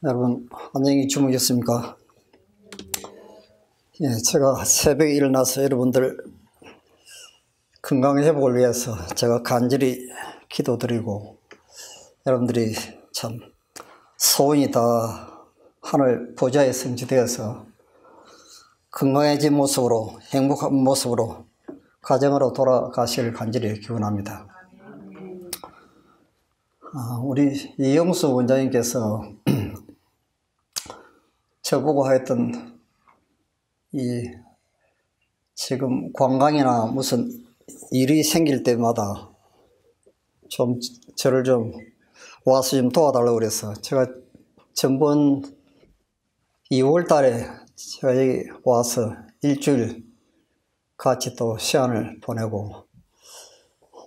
여러분 안녕히 주무셨습니까? 예, 제가 새벽에 일어나서 여러분들 건강 회복을 위해서 제가 간절히 기도드리고 여러분들이 참 소원이 다 하늘 보좌에 성취되어서 건강해진 모습으로 행복한 모습으로 가정으로 돌아가시길 간절히 기원합니다. 우리 이영수 원장님께서 저보고 하였던 지금 관광이나 무슨 일이 생길 때마다 좀 저를 좀 와서 좀 도와달라고 그래서 제가 전번 2월 달에 제가 여기 와서 일주일 같이 또 시간을 보내고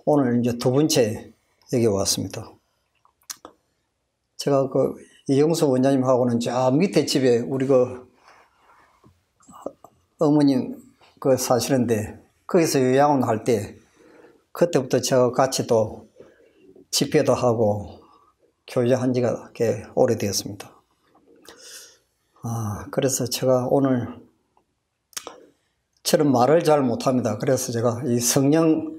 오늘 이제 두 번째 여기 왔습니다. 제가 이영수 원장님하고는 저 밑에 집에 우리 어머님 사시는데 거기서 요양원 할 때 그때부터 제가 같이 또 집회도 하고 교제한 지가 꽤 오래되었습니다. 그래서 제가 오늘 저는 말을 잘 못합니다. 그래서 제가 이 성령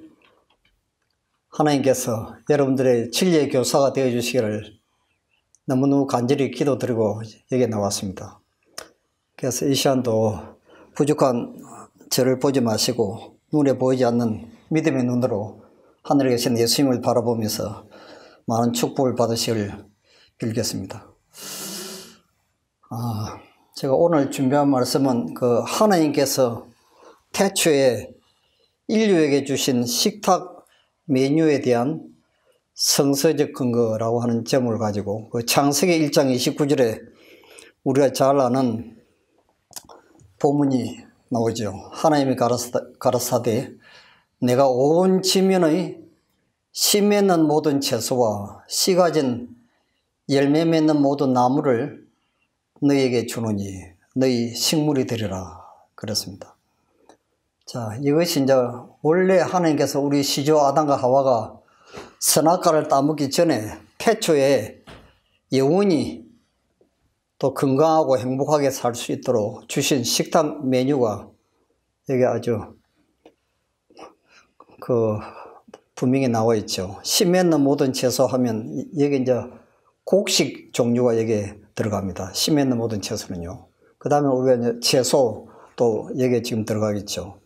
하나님께서 여러분들의 진리의 교사가 되어 주시기를 너무너무 간절히 기도드리고 여기에 나왔습니다. 그래서 이 시간도 부족한 저를 보지 마시고 눈에 보이지 않는 믿음의 눈으로 하늘에 계신 예수님을 바라보면서 많은 축복을 받으시길 빌겠습니다. 제가 오늘 준비한 말씀은 하나님께서 태초에 인류에게 주신 식탁 메뉴에 대한 성서적 근거라고 하는 점을 가지고 창세기 1장 29절에 우리가 잘 아는 본문이 나오죠. 하나님이 가라사대 내가 온 지면의 씨 맺는 모든 채소와 씨 가진 열매 맺는 모든 나무를 너희에게 주노니 너희 식물이 되리라 그랬습니다. 자, 이것이 이제 원래 하나님께서 우리 시조 아담과 하와가 선악과를 따먹기 전에 태초에 영원히 또 건강하고 행복하게 살 수 있도록 주신 식탁 메뉴가 여기 아주 분명히 나와 있죠. 씨 맺는 모든 채소 하면 여기 이제 곡식 종류가 여기에 들어갑니다. 씨 맺는 모든 채소는요. 그 다음에 우리가 이제 채소 또 여기에 지금 들어가겠죠.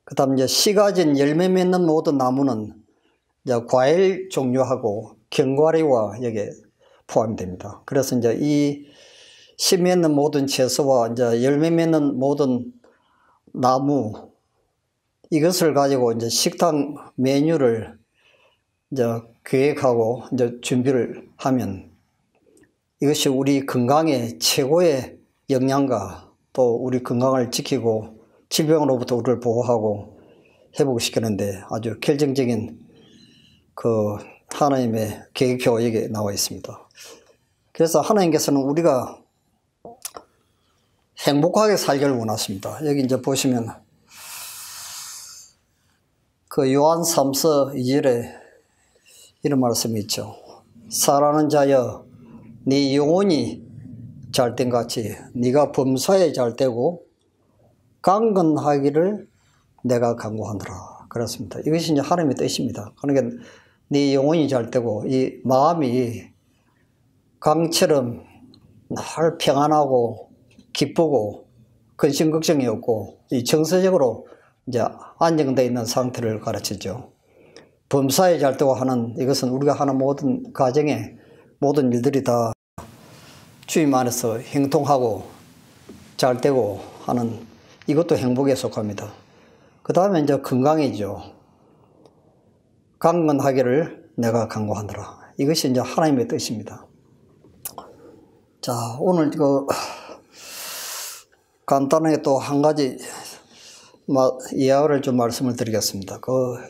그 다음에 이제 씨 가진 열매 맺는 모든 나무는 이제 과일 종류하고 견과류와 여기에 포함이 됩니다. 그래서 이제 이 씨 맺는 모든 채소와 이제 열매 맺는 모든 나무 이것을 가지고 이제 식당 메뉴를 이제 계획하고 이제 준비를 하면 이것이 우리 건강에 최고의 영양가 또 우리 건강을 지키고 질병으로부터 우리를 보호하고 회복시키는데 아주 결정적인 하나님의 계획표가 여기에 나와 있습니다. 그래서 하나님께서는 우리가 행복하게 살기를 원하십니다. 여기 이제 보시면 요한 3서 2절에 이런 말씀이 있죠. 사랑하는 자여 네 영혼이 잘된 같이 네가 범사에 잘되고 강건하기를 내가 간구하노라 그렇습니다. 이것이 이제 하나님의 뜻입니다. 그러니까 네 영혼이 잘되고 이 마음이 강처럼 늘 평안하고 기쁘고 근심 걱정이 없고 이 정서적으로 이제 안정되어 있는 상태를 가르치죠. 범사에 잘되고 하는 이것은 우리가 하는 모든 가정의 모든 일들이 다 주님 안에서 형통하고 잘되고 하는 이것도 행복에 속합니다. 그 다음에 이제 건강이죠. 강건하기를 내가 간구하노라. 이것이 이제 하나님의 뜻입니다. 자, 오늘 간단하게 또 한 가지 이야기를 좀 말씀을 드리겠습니다.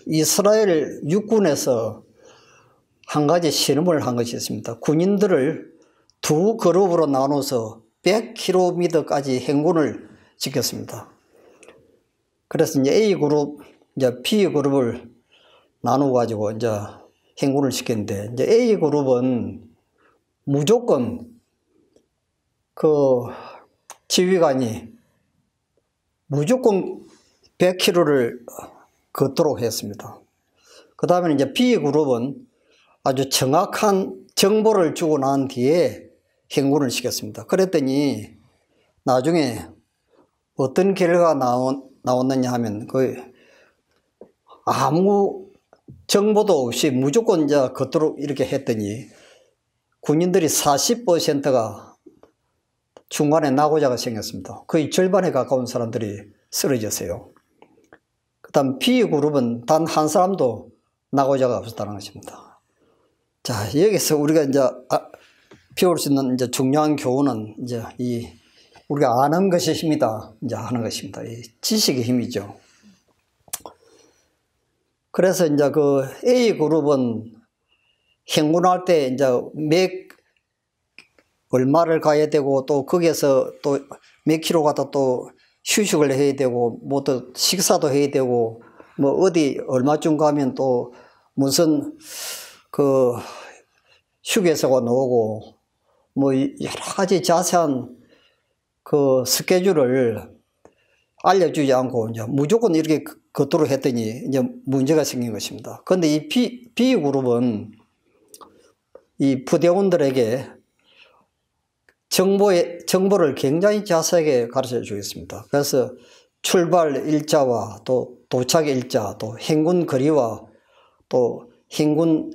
이스라엘 육군에서 한 가지 실험을 한 것이 있습니다. 군인들을 두 그룹으로 나눠서 100km까지 행군을 시켰습니다. 그래서 이제 A 그룹, 이제 B 그룹을 나누어 가지고 이제 행군을 시켰는데, 이제 A 그룹은 무조건 그 지휘관이 무조건 100km를 걷도록 했습니다. 그 다음에 이제 B그룹은 아주 정확한 정보를 주고 난 뒤에 행군을 시켰습니다. 그랬더니 나중에 어떤 결과가 나왔느냐 하면 아무 정보도 없이 무조건 이제 걷도록 이렇게 했더니 군인들이 40%가 중간에 낙오자가 생겼습니다. 거의 절반에 가까운 사람들이 쓰러졌어요. 그 다음 B그룹은 단 한 사람도 낙오자가 없었다는 것입니다. 자, 여기서 우리가 이제 배울 수 있는 이제 중요한 교훈은 이제 우리가 아는 것이 힘이다. 이제 하는 것입니다. 이 지식의 힘이죠. 그래서 이제 그 A그룹은 행군할 때 이제 얼마를 가야 되고 또 거기에서 또 몇 킬로 가다 또 휴식을 해야 되고 뭐 또 식사도 해야 되고 뭐 어디 얼마쯤 가면 또 무슨 그 휴게소가 나오고 뭐 여러 가지 자세한 그 스케줄을 알려주지 않고 이제 무조건 이렇게 걷도록 했더니 이제 문제가 생긴 것입니다. 그런데 이 B그룹은 이 부대원들에게 정보를 굉장히 자세하게 가르쳐 주겠습니다. 그래서 출발 일자와 또 도착 일자, 또 행군 거리와 또 행군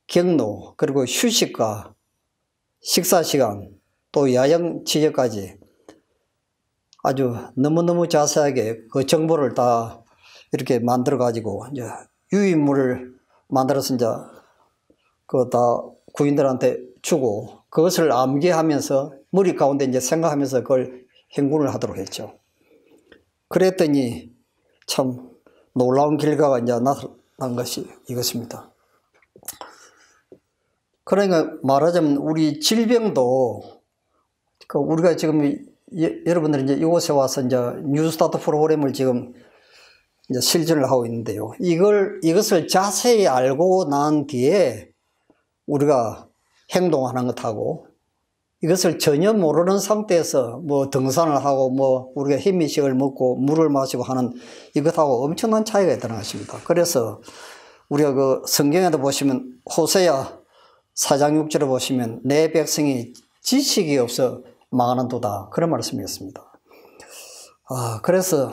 경로, 그리고 휴식과 식사 시간, 또 야영 지역까지 아주 너무너무 자세하게 그 정보를 다 이렇게 만들어 가지고 이제 유인물을 만들어서 이제 그 다 군인들한테 주고 그것을 암기하면서 머리 가운데 이제 생각하면서 그걸 행군을 하도록 했죠. 그랬더니 참 놀라운 결과가 이제 나타난 것이 이것입니다. 그러니까 말하자면 우리 질병도 우리가 지금 여러분들이 이제 이곳에 와서 이제 뉴스타트 프로그램을 지금 이제 실전을 하고 있는데요. 이것을 자세히 알고 난 뒤에 우리가 행동하는 것하고 이것을 전혀 모르는 상태에서 뭐 등산을 하고 뭐 우리가 햄미식을 먹고 물을 마시고 하는 이것하고 엄청난 차이가 있다는 것입니다. 그래서 우리가 그 성경에도 보시면 호세야 4장 6절에 보시면 내 백성이 지식이 없어 망하는도다 그런 말씀이었습니다. 그래서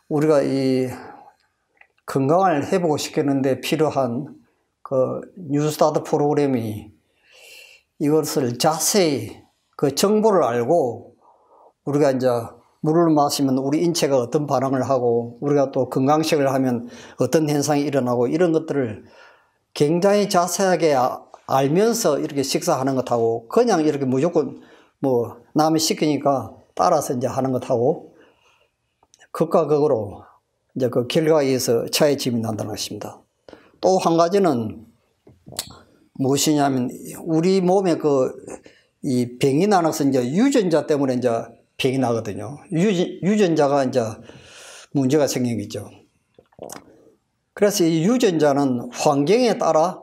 우리가 이 건강을 회복시키는데 필요한 그 뉴스타트 프로그램이 이것을 자세히 그 정보를 알고 우리가 이제 물을 마시면 우리 인체가 어떤 반응을 하고 우리가 또 건강식을 하면 어떤 현상이 일어나고 이런 것들을 굉장히 자세하게 알면서 이렇게 식사하는 것하고 그냥 이렇게 무조건 뭐 남이 시키니까 따라서 이제 하는 것하고 극과 극으로 이제 그 결과에 의해서 차이점이 난다는 것입니다. 또 한 가지는 무엇이냐면 우리 몸에 이 병이 나서 이제 유전자 때문에 이제 병이 나거든요. 유전자가 이제 문제가 생기겠죠. 그래서 이 유전자는 환경에 따라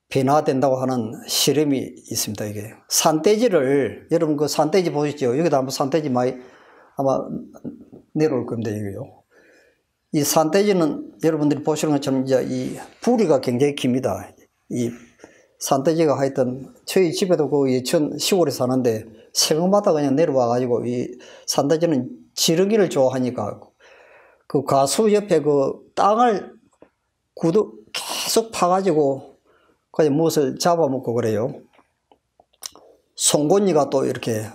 변화된다고 하는 실험이 있습니다. 이게 산돼지를 여러분 그 산돼지 보시죠. 여기도 한번 산돼지 많이 아마 내려올 겁니다. 이거요. 이 산돼지는 여러분들이 보시는 것처럼 이제 이 부리가 굉장히 깁니다. 이 산돼지가 하여튼 저희 집에도 그 예천 시골에 사는데 새벽마다 그냥 내려와 가지고 이 산돼지는 지르기를 좋아하니까 그 가수 옆에 그 땅을 계속 파가지고 그냥 무엇을 잡아먹고 그래요. 송곳니가 또 이렇게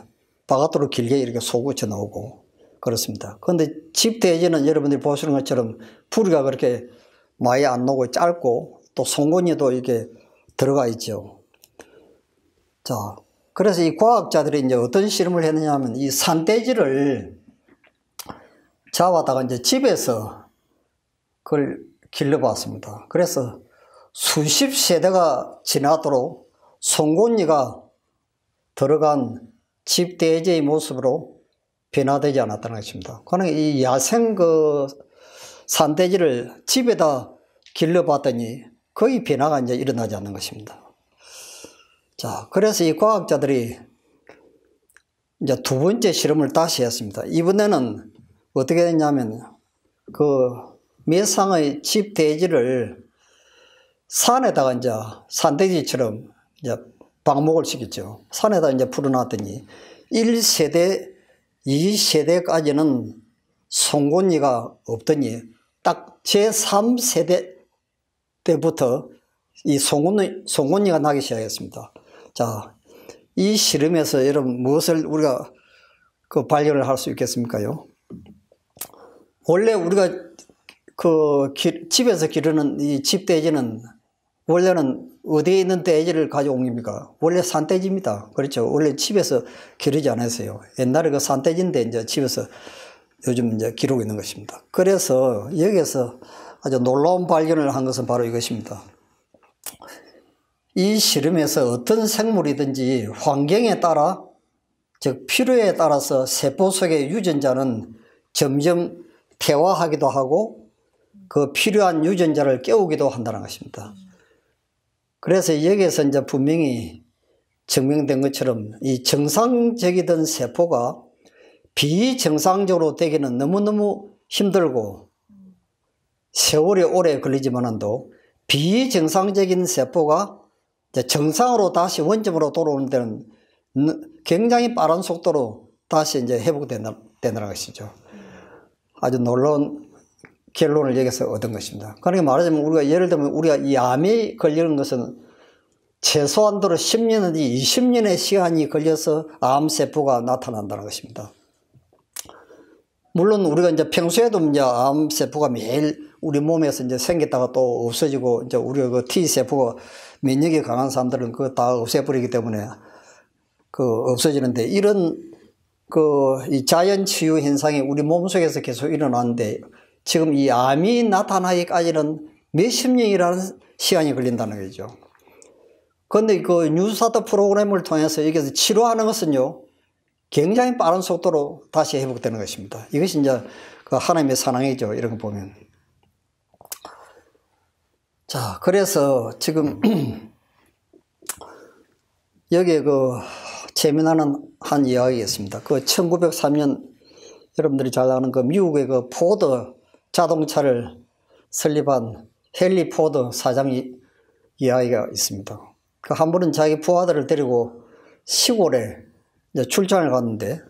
바깥으로 길게 이렇게 솟구쳐 나오고 그렇습니다. 그런데 집돼지는 여러분들이 보시는 것처럼 부리가 그렇게 많이 안 나오고 짧고 또 송곳니도 이렇게 들어가 있죠. 자, 그래서 이 과학자들이 이제 어떤 실험을 했느냐 하면 이 산돼지를 잡아다가 이제 집에서 그걸 길러봤습니다. 그래서 수십 세대가 지나도록 송곳니가 들어간 집돼지의 모습으로 변화되지 않았다는 것입니다. 그러니까 이 야생 그 산돼지를 집에다 길러봤더니 거의 변화가 이제 일어나지 않는 것입니다. 자, 그래서 이 과학자들이 이제 두 번째 실험을 다시 했습니다. 이번에는 어떻게 됐냐면 그 매상의 집 대지를 산에다가 이제 산돼지처럼 이제 방목을 시켰죠. 산에다 이제 풀어놨더니 1세대, 2세대까지는 송곳니가 없더니 딱 제3세대 때부터 이 송곳니가 나기 시작했습니다. 자, 이 실험에서 여러분 무엇을 우리가 그 발견을 할 수 있겠습니까요? 원래 우리가 그 집에서 기르는 이 집돼지는 원래는 어디에 있는 돼지를 가져온 겁니까? 원래 산돼지입니다. 그렇죠. 원래 집에서 기르지 않았어요. 옛날에 그 산돼지인데 이제 집에서 요즘 이제 기르고 있는 것입니다. 그래서 여기에서 아주 놀라운 발견을 한 것은 바로 이것입니다. 이 실험에서 어떤 생물이든지 환경에 따라, 즉 필요에 따라서 세포 속의 유전자는 점점 퇴화하기도 하고 그 필요한 유전자를 깨우기도 한다는 것입니다. 그래서 여기에서 이제 분명히 증명된 것처럼 이 정상적이던 세포가 비정상적으로 되기는 너무너무 힘들고 세월이 오래 걸리지만도 비정상적인 세포가 이제 정상으로 다시 원점으로 돌아오는 데는 굉장히 빠른 속도로 다시 이제 회복된다는 것이죠. 아주 놀라운 결론을 여기서 얻은 것입니다. 그러니까 말하자면 우리가 예를 들면 우리가 이 암이 걸리는 것은 최소한도로 10년 내지 20년의 시간이 걸려서 암세포가 나타난다는 것입니다. 물론 우리가 이제 평소에도 이제 암세포가 매일 우리 몸에서 이제 생겼다가 또 없어지고 이제 우리가 그 T세포가免疫이 강한 사람들은 그거 다 없애버리기 때문에 그 없어지는데 이런 이 자연 치유 현상이 우리 몸속에서 계속 일어나는데 지금 이 암이 나타나기까지는 몇십 년이라는 시간이 걸린다는 거죠. 그런데 그 뉴스타트 프로그램을 통해서 여기서 치료하는 것은요, 굉장히 빠른 속도로 다시 회복되는 것입니다. 이것이 이제 그 하나님의 사랑이죠. 이런 거 보면. 자, 그래서 지금 여기에 그 재미나는 한 이야기가 있습니다. 그 1903년 여러분들이 잘 아는 그 미국의 그 포드 자동차를 설립한 헨리 포드 사장 이야기가 있습니다. 그 한 번은 자기 부하들을 데리고 시골에 이제 출장을 갔는데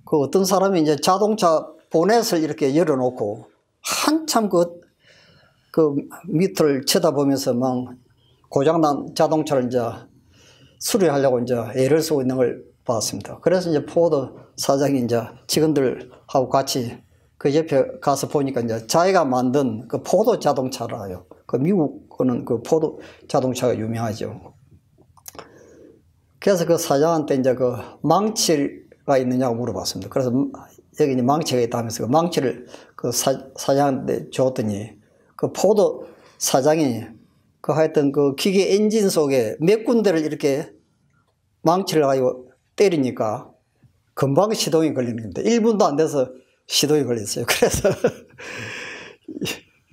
그 어떤 사람이 이제 자동차 보넷을 이렇게 열어놓고 한참 그 밑을 쳐다보면서 막 고장난 자동차를 이제 수리하려고 이제 애를 쓰고 있는 걸 봤습니다. 그래서 이제 포드 사장이 이제 직원들하고 같이 그 옆에 가서 보니까 이제 자기가 만든 그 포드 자동차라요. 그 미국은 그 포드 자동차가 유명하죠. 그래서 그 사장한테 이제 그 망치가 있느냐고 물어봤습니다. 그래서 여기 이제 망치가 있다 하면서 그 망치를 그 사장한테 줬더니 그 포드 사장이 그 하여튼 그 기계 엔진 속에 몇 군데를 이렇게 망치를 가지고 때리니까 금방 시동이 걸리는 겁니다. 1분도 안 돼서 시동이 걸렸어요. 그래서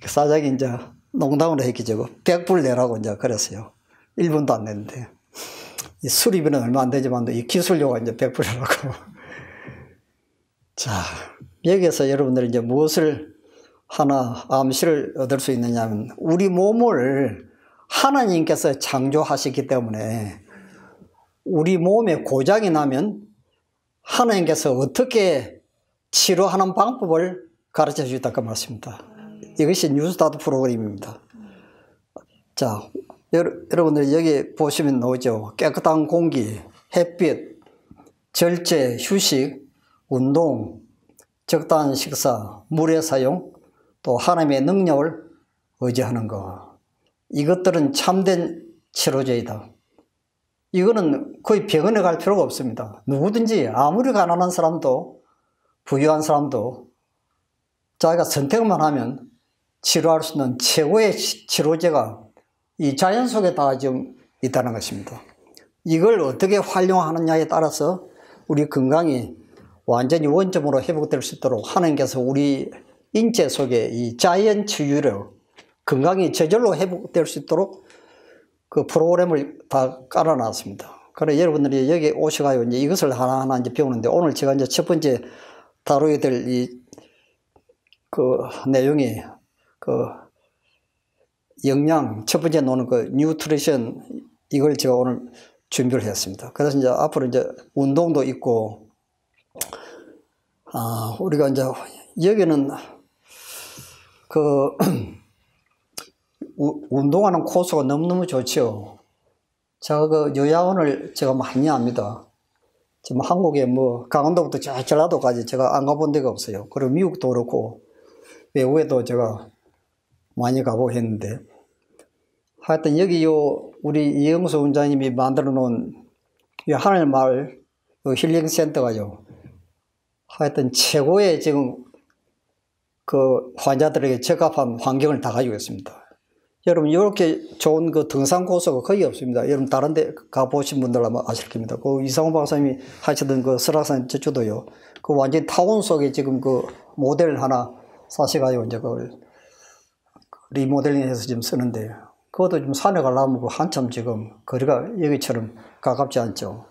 사장이 이제 농담으로 했겠죠. 100불 내라고 이제 그랬어요. 1분도 안 됐는데. 이 수리비는 얼마 안 되지만 이 기술료가 이제 100불이라고. 자, 여기에서 여러분들이 이제 무엇을 하나 암시를 얻을 수 있느냐 하면 우리 몸을 하나님께서 창조하셨기 때문에 우리 몸에 고장이 나면 하나님께서 어떻게 치료하는 방법을 가르쳐 주셨다고 말씀입니다. 이것이 뉴스타트 프로그램입니다. 자, 여러분들 여기 보시면 나오죠. 깨끗한 공기, 햇빛, 절제, 휴식, 운동, 적당한 식사, 물의 사용, 또 하나님의 능력을 의지하는 것. 이것들은 참된 치료제이다. 이거는 거의 병원에 갈 필요가 없습니다. 누구든지 아무리 가난한 사람도 부유한 사람도 자기가 선택만 하면 치료할 수 있는 최고의 치료제가 이 자연 속에 다 지금 있다는 것입니다. 이걸 어떻게 활용하느냐에 따라서 우리 건강이 완전히 원점으로 회복될 수 있도록 하나님께서 우리 인체 속에 이 자연 치유력, 건강이 저절로 회복될 수 있도록 그 프로그램을 다 깔아놨습니다. 그래 여러분들이 여기 오셔가지고 이제 이것을 하나하나 이제 배우는데, 오늘 제가 이제 첫 번째 다루게 될 그 내용이 그 영양, 첫 번째 노는 그 뉴트리션, 이걸 제가 오늘 준비를 했습니다. 그래서 이제 앞으로 이제 운동도 있고, 우리가 이제 여기는 그 운동하는 코스가 너무너무 좋죠. 제가 그 요양원을 제가 많이 압니다. 지금 한국에 뭐 강원도부터 저 전라도까지 제가 안 가본 데가 없어요. 그리고 미국도 그렇고 외국에도 제가 많이 가보고 했는데, 하여튼 여기 우리 이영수 원장님이 만들어 놓은 이 하늘마을 힐링센터가요, 하여튼 최고의 지금 그 환자들에게 적합한 환경을 다 가지고 있습니다. 여러분, 이렇게 좋은 그 등산 코스가 거의 없습니다. 여러분, 다른 데 가보신 분들 아마 아실 겁니다. 그 이상호 박사님이 하시던 그 설악산 저쪽도요, 그 완전 타운 속에 지금 그 모델 하나 사셔가지고 이제 그걸 리모델링 해서 지금 쓰는데, 그것도 좀 산에 가려면 한참 지금 거리가 여기처럼 가깝지 않죠.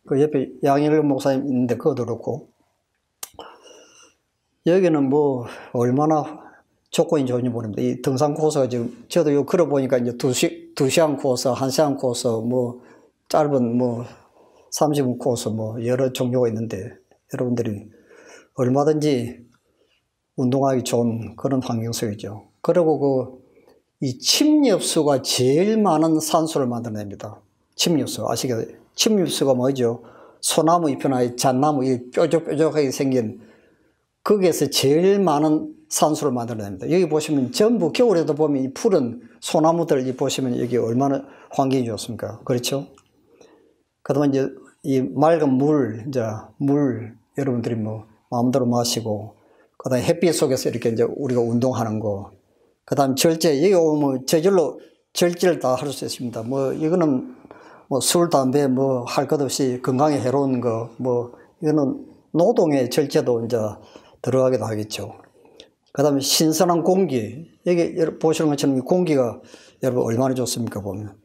그 옆에 양일근 목사님 있는데 그것도 그렇고, 여기는 뭐 얼마나 조건이 좋은지 모릅니다. 이 등산 코스가 지금, 저도 이거 걸어보니까 이제 2시간 코스, 1시간 코스, 뭐 짧은 뭐 30분 코스, 뭐 여러 종류가 있는데, 여러분들이 얼마든지 운동하기 좋은 그런 환경 속이죠. 그리고 이 침엽수가 제일 많은 산소를 만들어냅니다. 침엽수, 아시겠어요? 침엽수가 뭐죠? 소나무 잎이나 잣나무, 이 뾰족뾰족하게 생긴, 거기에서 제일 많은 산소를 만들어냅니다. 여기 보시면 전부 겨울에도 보면 이 푸른 소나무들 보시면 여기 얼마나 환경이 좋습니까? 그렇죠? 그다음에 이제 이 맑은 물, 여러분들이 뭐 마음대로 마시고, 그다음에 햇빛 속에서 이렇게 이제 우리가 운동하는 거, 그다음 절제, 여기 오면 저절로 절제를 다 할 수 있습니다. 뭐 이거는 뭐 술, 담배 뭐 할 것 없이 건강에 해로운 거, 뭐 이거는 노동의 절제도 이제 들어가기도 하겠죠. 그 다음에 신선한 공기, 여기 보시는 것처럼 이 공기가 여러분 얼마나 좋습니까, 보면.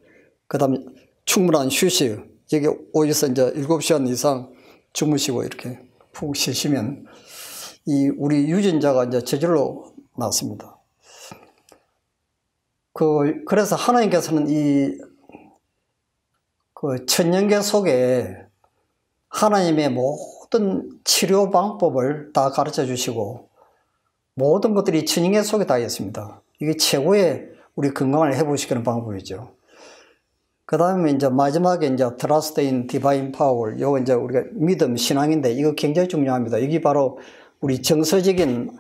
그 다음에 충분한 휴식, 여기 오셔서 이제 7시간 이상 주무시고 이렇게 푹 쉬시면 우리 유전자가 이제 저절로 낫습니다. 그래서 하나님께서는 그 천년계 속에 하나님의 모든 치료 방법을 다 가르쳐 주시고, 모든 것들이 천년계 속에 다 있습니다. 이게 최고의 우리 건강을 회복시키는 방법이죠. 그 다음에 이제 마지막에 이제 Trust in Divine Power, 요거 이제 우리가 믿음, 신앙인데 이거 굉장히 중요합니다. 이게 바로 우리 정서적인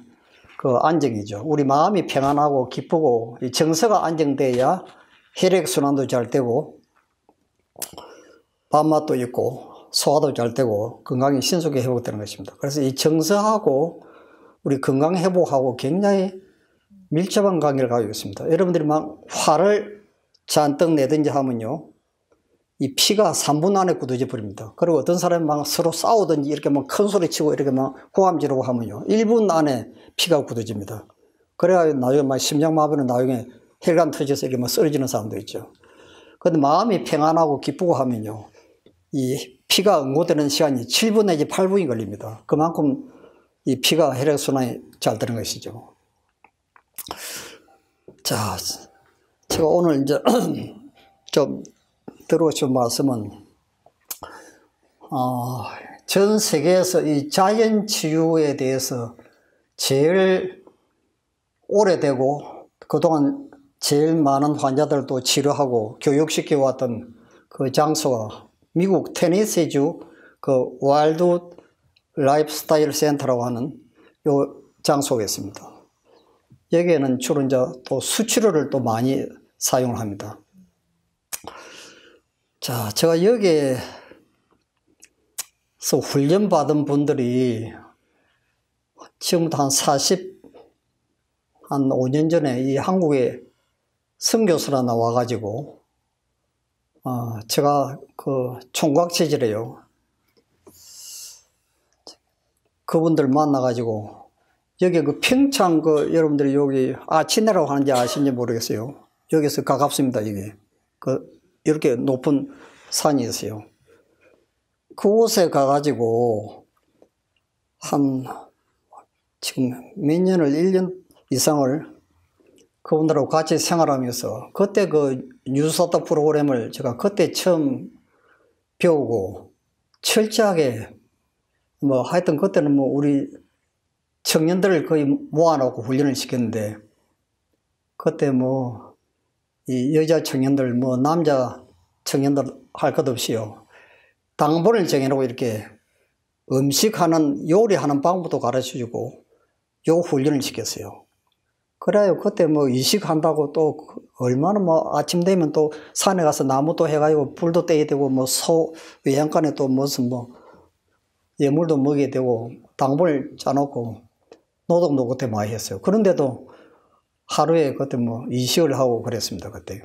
그 안정이죠. 우리 마음이 평안하고 기쁘고, 이 정서가 안정돼야 혈액순환도 잘 되고, 밥맛도 있고, 소화도 잘 되고, 건강이 신속히 회복되는 것입니다. 그래서 이 정서하고 우리 건강 회복하고 굉장히 밀접한 관계를 가지고 있습니다. 여러분들이 막 화를 잔뜩 내든지 하면요, 이 피가 3분 안에 굳어져 버립니다. 그리고 어떤 사람이 막 서로 싸우든지 이렇게 막 큰 소리 치고 이렇게 막 고함 지르고 하면요, 1분 안에 피가 굳어집니다. 그래야 나중에 막 심장마비는 나중에 혈관 터져서 이렇게 막 쓰러지는 사람도 있죠. 그런데 마음이 평안하고 기쁘고 하면요, 이 피가 응고되는 시간이 7분 내지 8분이 걸립니다. 그만큼 이 피가 혈액순환이 잘 되는 것이죠. 자, 제가 오늘 이제 좀 들어오신 말씀은, 전 세계에서 이 자연 치유에 대해서 제일 오래되고 그동안 제일 많은 환자들도 치료하고 교육시켜왔던 그 장소가 미국 테네시주 그 와일드 라이프스타일 센터라고 하는 요 장소가 있습니다. 여기에는 주로 이제 또 수치료를 또 많이 사용을 합니다. 자, 제가 여기에서 훈련받은 분들이 지금부터 한 5년 전에 이 한국에 선교사로 나와가지고, 제가 그 총각 체질이에요. 그분들 만나가지고, 여기 그 평창 여러분들이 여기 아치네라고 하는지 아시는지 모르겠어요. 여기서 가깝습니다, 이게. 이렇게 높은 산이 있어요. 그곳에 가가지고 지금 몇 년을 1년 이상을 그분들하고 같이 생활하면서 그때 그 뉴스타트 프로그램을 제가 그때 처음 배우고 철저하게 뭐 하여튼 그때는 뭐 우리 청년들을 거의 모아놓고 훈련을 시켰는데 그때 뭐 이 여자 청년들 뭐 남자 청년들 할 것 없이요. 당번을 정해놓고 이렇게 음식하는 요리하는 방법도 가르쳐주고 요 훈련을 시켰어요. 그래요. 그때 뭐 이식한다고 또 얼마나 뭐 아침 되면 또 산에 가서 나무도 해가지고 불도 떼야 되고 뭐 외양간에 또 무슨 뭐 예물도 먹여야 되고 당번을 짜놓고 노동도 그때 많이 했어요. 그런데도 하루에 그때 뭐 이식을 하고 그랬습니다. 그때요.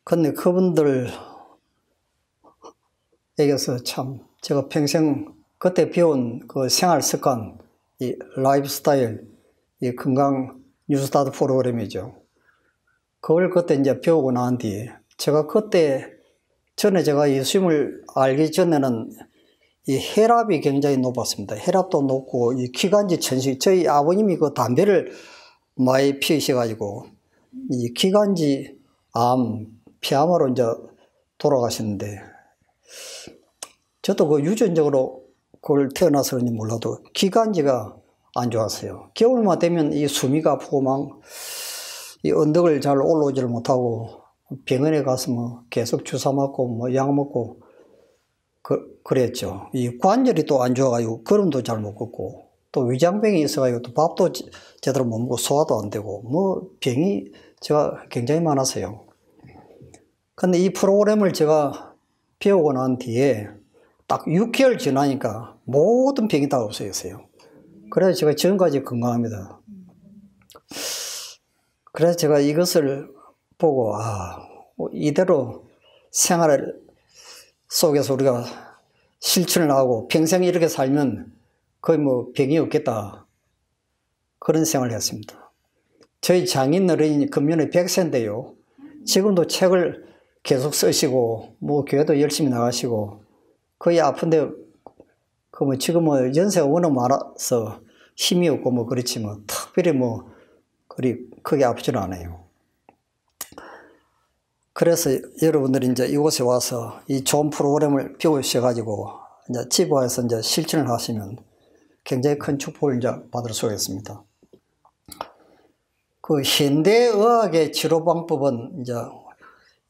근데 그분들에게서 참 제가 평생 그때 배운 그 생활 습관, 이 라이프 스타일, 이 건강 뉴스타트 프로그램이죠. 그걸 그때 이제 배우고 난 뒤에 제가 그때 전에 제가 예수님을 알기 전에는 이 혈압이 굉장히 높았습니다. 혈압도 높고 이 기관지 천식, 저희 아버님이 그 담배를 많이 피우셔가지고 이 기관지 폐암으로 이제 돌아가셨는데 저도 그 유전적으로 그걸 태어나서 그런지 몰라도 기관지가 안 좋았어요. 겨울만 되면 이 수미가 아프고 막 이 언덕을 잘 올라오지를 못하고 병원에 가서 뭐 계속 주사 맞고 뭐 약 먹고 그랬죠. 이 관절이 또 안 좋아가지고 걸음도 잘 못 걷고 또 위장병이 있어가지고 또 밥도 제대로 못 먹고 소화도 안 되고 뭐 병이 제가 굉장히 많았어요. 근데 이 프로그램을 제가 배우고 난 뒤에 딱 6개월 지나니까 모든 병이 다 없어졌어요. 그래서 제가 지금까지 건강합니다. 그래서 제가 이것을 보고 이대로 생활 속에서 우리가 실천을 하고 평생 이렇게 살면 거의 뭐 병이 없겠다. 그런 생각을 했습니다. 저희 장인 어른이 금년에 100세인데요. 지금도 책을 계속 쓰시고 뭐 교회도 열심히 나가시고 거의 아픈데 그 뭐 지금 뭐 연세가 워낙 많아서 힘이 없고 뭐 그렇지만 특별히 뭐 그리 크게 아프지는 않아요. 그래서 여러분들이 이제 이곳에 와서 이 좋은 프로그램을 배우셔가지고 이제 집에 와서 이제 실천을 하시면 굉장히 큰 축복을 이제 받을 수가 있습니다. 그 현대의학의 치료 방법은 이제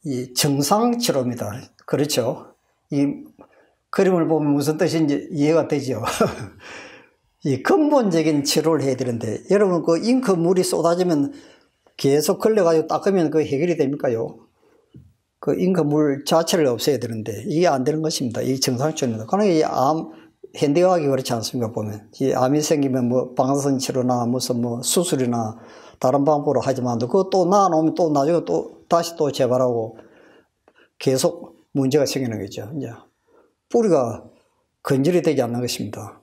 이 정상 치료입니다. 그렇죠? 이 그림을 보면 무슨 뜻인지 이해가 되죠? 이 근본적인 치료를 해야 되는데, 여러분 그 잉크 물이 쏟아지면 계속 걸려가지고 닦으면 그 해결이 됩니까요? 그 잉크 물 자체를 없애야 되는데, 이게 안 되는 것입니다. 이 정상 치료입니다. 그러니까 이 현대의학이 그렇지 않습니까? 보면. 이 암이 생기면 뭐 방사선 치료나 무슨 뭐 수술이나 다른 방법으로 하지만, 그거 또 나아놓으면 또 나중에 또 다시 또 재발하고 계속 문제가 생기는 거죠. 이제 뿌리가 건절이 되지 않는 것입니다.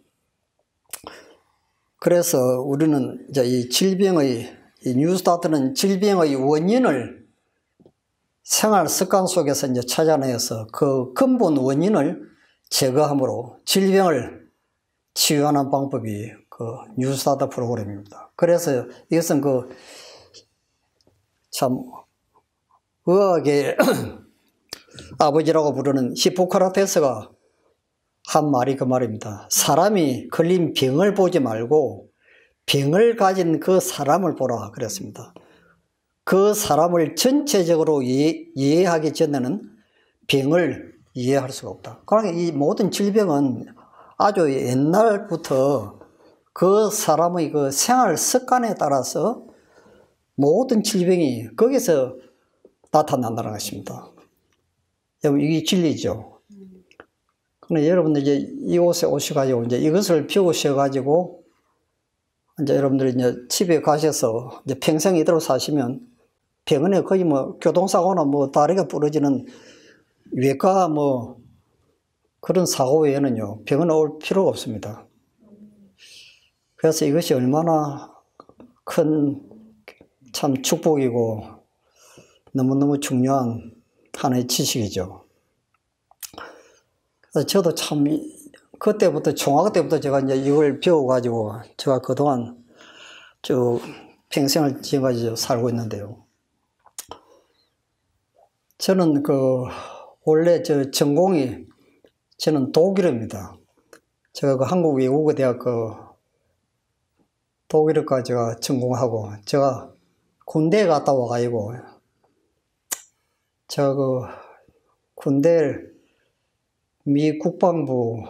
그래서 우리는 이제 이 뉴스타트는 질병의 원인을 생활 습관 속에서 이제 찾아내서 그 근본 원인을 제거함으로 질병을 치유하는 방법이 그 뉴스타트 프로그램입니다. 그래서 이것은 참 의학의 아버지라고 부르는 히포크라테스가 한 말이 그 말입니다. 사람이 걸린 병을 보지 말고 병을 가진 그 사람을 보라 그랬습니다. 그 사람을 전체적으로 이해하기 전에는 병을 이해할 수가 없다. 그러니까 이 모든 질병은 아주 옛날부터 그 사람의 그 생활 습관에 따라서 모든 질병이 거기서 나타난다는 것입니다. 이게 진리죠. 근데 여러분들 이제 이곳에 오셔가지고 이제 이것을 배우셔가지고 이제 여러분들이 이제 집에 가셔서 이제 평생 이대로 사시면 병원에 거의 뭐 교통사고나 뭐 다리가 부러지는 외과 뭐 그런 사고 외에는요 병원에 올 필요가 없습니다. 그래서 이것이 얼마나 큰 참 축복이고 너무너무 중요한 하나의 지식이죠. 저도 참, 그때부터, 중학교 때부터 제가 이제 이걸 배워가지고, 제가 그동안 쭉 평생을 지금까지 살고 있는데요. 저는 원래 전공이, 저는 독일어입니다. 제가 한국 외국어 대학 독일어과 제가 전공하고, 제가 군대에 갔다 와가지고, 제가 군대 미 국방부,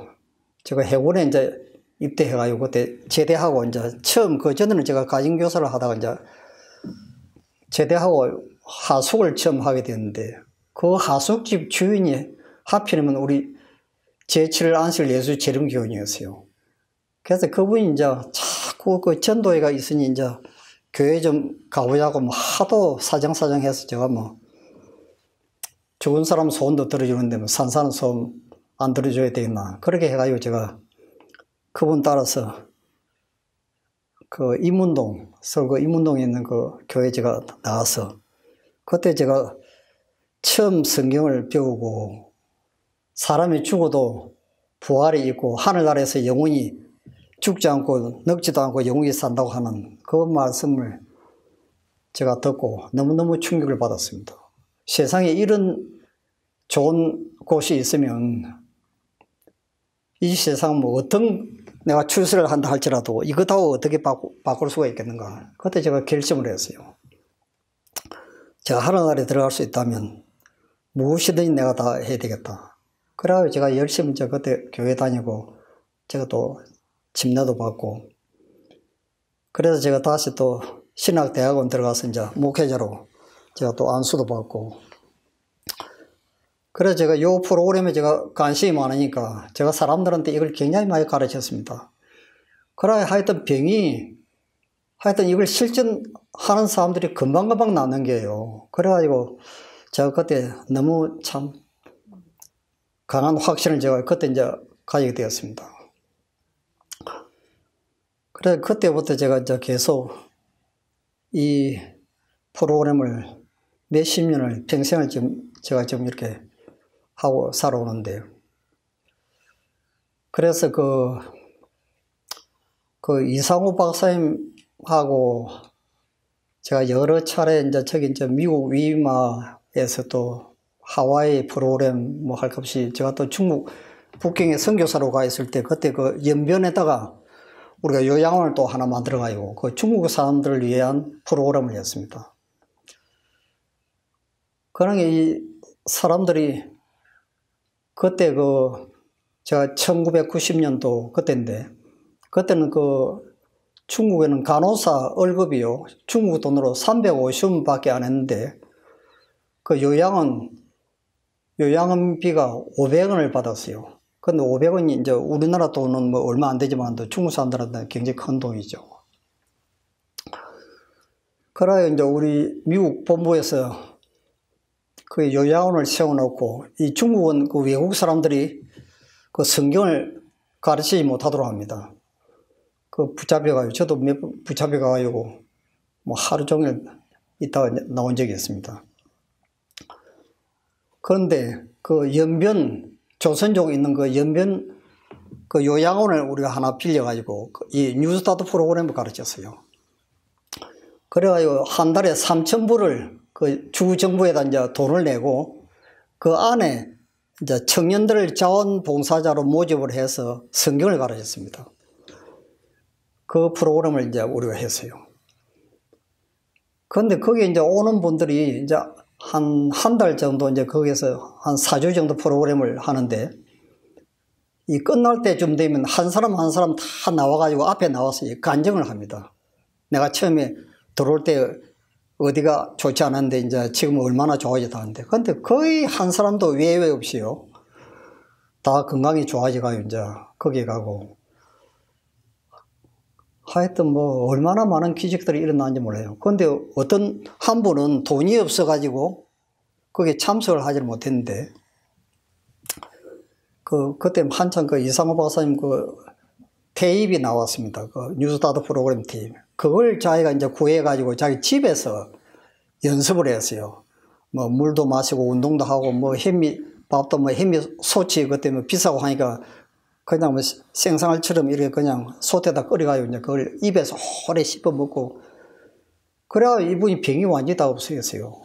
제가 해군에 이제 입대해가지고, 그때 제대하고, 이제 처음, 전에는 제가 가정교사를 하다가 이제 제대하고 하숙을 처음 하게 됐는데, 그 하숙집 주인이 하필이면 우리 제7 안실 예수 재림교원이었어요. 그래서 그분이 이제 자꾸 전도회가 있으니 이제 교회 좀 가보자고 하도 사정사정해서 제가 좋은 사람 소원도 들어주는데 산 사람 소원 안 들어줘야 되겠나. 그렇게 해가지고 제가 그분 따라서 임운동, 서울 임운동에 있는 교회 제가 나가서 그때 제가 처음 성경을 배우고 사람이 죽어도 부활이 있고 하늘나라에서 영원히 죽지 않고 늙지도 않고 영원히 산다고 하는 그 말씀을 제가 듣고 너무너무 충격을 받았습니다. 세상에 이런 좋은 곳이 있으면 이 세상 어떤 내가 출세를 한다 할지라도 이것하고 어떻게 바꿀 수가 있겠는가. 그때 제가 결심을 했어요. 제가 하늘나라에 들어갈 수 있다면 무엇이든지 내가 다 해야 되겠다. 그래가지고 제가 열심히 그때 교회 다니고 제가 또 침례도 받고 그래서 제가 다시 또 신학대학원 들어가서 이제 목회자로 제가 또 안수도 받고 그래서 제가 이 프로그램에 제가 관심이 많으니까 제가 사람들한테 이걸 굉장히 많이 가르쳤습니다. 그래 하여튼 하여튼 이걸 실천하는 사람들이 금방금방 나는 게요. 그래가지고 제가 그때 너무 참 강한 확신을 제가 그때 이제 가지게 되었습니다. 그래 그때부터 제가 이제 계속 이 프로그램을 몇십 년을 평생을 제가 지금 이렇게 하고 살아오는데요. 그래서 이상우 박사님하고 제가 여러 차례 이제 미국 위마에서 또 하와이 프로그램 할 것 없이 제가 또 중국 북경에 선교사로 가 있을 때 그때 연변에다가 우리가 요양원을 또 하나 만들어가지고 중국 사람들을 위한 프로그램을 했습니다. 그러나 이 사람들이 그때 제가 1990년도 그때인데 그때는 중국에는 간호사 월급이요 중국 돈으로 350원밖에 안 했는데 요양원비가 500원을 받았어요. 근데 500원이 이제 우리나라 돈은 얼마 안 되지만 중국 사람들한테는 굉장히 큰 돈이죠. 그래야 이제 우리 미국 본부에서 요양원을 세워놓고 이 중국은 외국 사람들이 성경을 가르치지 못하도록 합니다. 붙잡혀가지고 저도 몇 번 붙잡혀가지고 하루 종일 있다가 나온 적이 있습니다. 그런데 연변 조선족 있는 연변 요양원을 우리가 하나 빌려가지고 이 뉴스타트 프로그램을 가르쳤어요. 그래가지고 한 달에 3,000불을 주 정부에다 이제 돈을 내고 그 안에 이제 청년들을 자원봉사자로 모집을 해서 성경을 가르쳤습니다. 그 프로그램을 이제 우리가 했어요. 그런데 거기에 이제 오는 분들이 이제 한 달 정도 이제 거기에서 한 4주 정도 프로그램을 하는데 이 끝날 때쯤 되면 한 사람 한 사람 다 나와가지고 앞에 나와서 간증을 합니다. 내가 처음에 들어올 때 어디가 좋지 않았는데 이제 지금 얼마나 좋아졌다는데. 근데 거의 한 사람도 외회 없이요. 다 건강이 좋아져가지고 이제 거기에 가고. 하여튼 얼마나 많은 기적들이 일어나는지 몰라요. 근데 어떤 한 분은 돈이 없어가지고 거기에 참석을 하지 못했는데 그때 한참 이상호 박사님 테이프가 나왔습니다. 뉴스타트 프로그램 테이프. 그걸 자기가 이제 구해가지고 자기 집에서 연습을 했어요. 물도 마시고 운동도 하고 밥도 뭐 햄이 소치 그때 뭐 비싸고 하니까 그냥 뭐 생상알처럼 이렇게 그냥 솥에다 끓여가지고 이제 그걸 입에서 오래 씹어 먹고 그래야 이분이 병이 완전히 다 없어졌어요.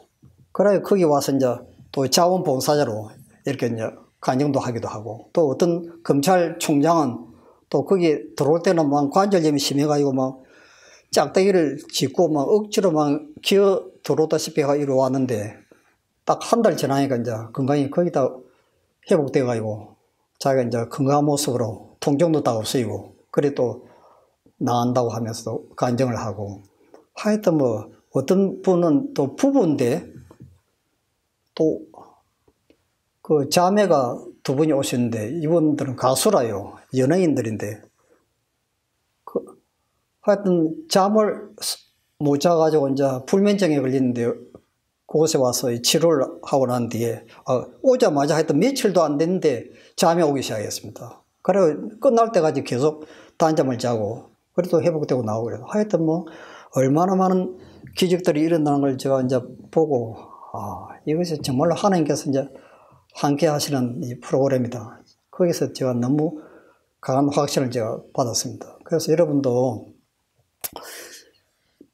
그래 거기 와서 이제 또 자원봉사자로 이렇게 이제 간증도 하기도 하고 또 어떤 검찰총장은 또 거기 들어올 때는 막 관절염이 심해가지고 막 짝대기를 짚고 막 억지로 막 기어 들어오다시피 이리 왔는데 딱 한 달 지나니까 이제 건강이 거의 다 회복돼가지고 자기가 이제 건강한 모습으로 통증도 다 없어지고 그래 또 나은다고 하면서 간증을 하고 하여튼 뭐 어떤 분은 또 부부인데 또 그 자매가 두 분이 오셨는데 이분들은 가수라요. 연예인들인데 그 하여튼 잠을 못 자가지고 이제 불면증에 걸리는데 그곳에 와서 치료를 하고 난 뒤에 오자마자 하여튼 며칠도 안 됐는데 잠이 오기 시작했습니다. 그래 끝날 때까지 계속 단잠을 자고 그래도 회복되고 나오고 그래요. 하여튼 뭐 얼마나 많은 기적들이 일어나는 걸 제가 이제 보고 이것이 정말로 하나님께서 이제 함께 하시는 이 프로그램이다. 거기서 제가 너무 강한 확신을 제가 받았습니다. 그래서 여러분도